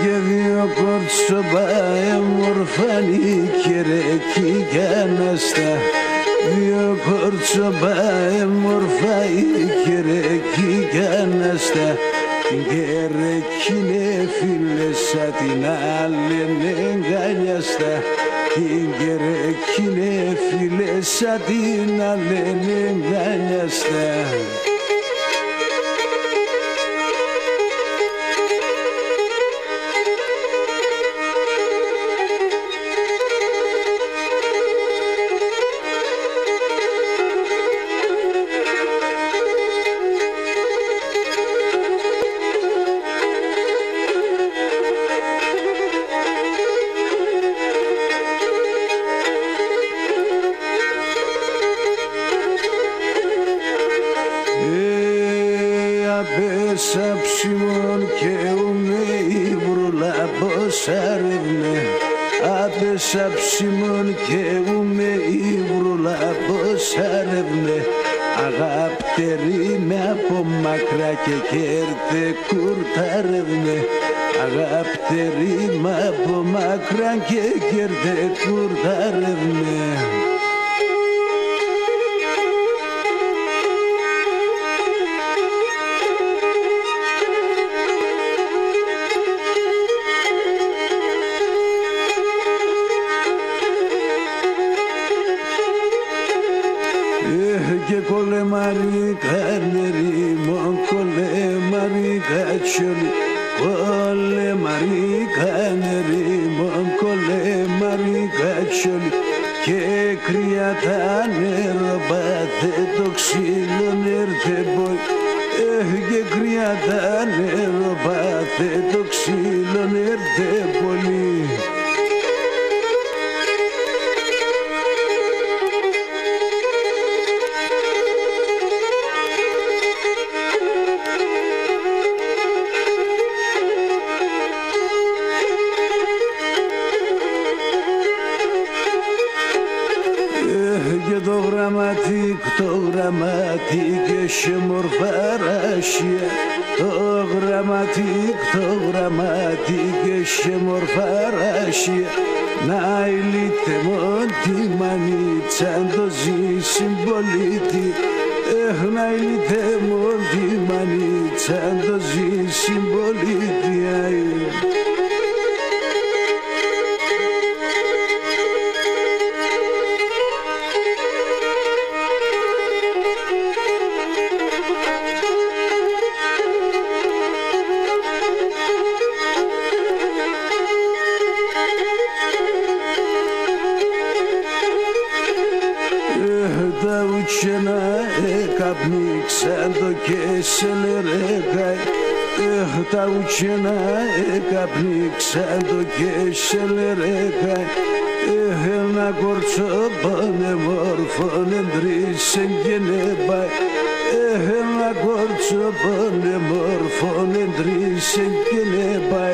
Geliyor kurt sobaya murfani kereki geneste. Geliyor kurt sobaya murfani kereki geneste. Gerekine fille satinallenin ganyeste. Gerekine fille satinallenin ganyeste. Sapsimon che umei brula bosarevne Ape sapsimon che umei brula bosarevne Agapterime από μακρά και κέρτε κουρταρεύne Agapterime από μακρά και κέρτε κουρταρεύne Και κολεμάρι κανερί μον κολεμάρι κατσιόλι Κολεμάρι κανερί μον κολεμάρι κατσιόλι Και κρυατά νερό πάθε το ξύλο νερτε μπόι Και κρυατά νερό πάθε το ξύλο νερτε πολύ Το γραμματικ και μορφαράσια Το γραμματικ και μορφαράσια Να ηλίτε μον τη μανίτσα το ζήσει πολίτη Να ηλίτε μον τη μανίτσα το ζήσει πολίτη Καπνίξαν το κεσελερέκαι Τα ουτσένα καπνίξαν το κεσελερέκαι Ένα κορτσό πάνε μόρφωνε ντρίσεν και νεπάει Ένα κορτσό πάνε μόρφωνε ντρίσεν και νεπάει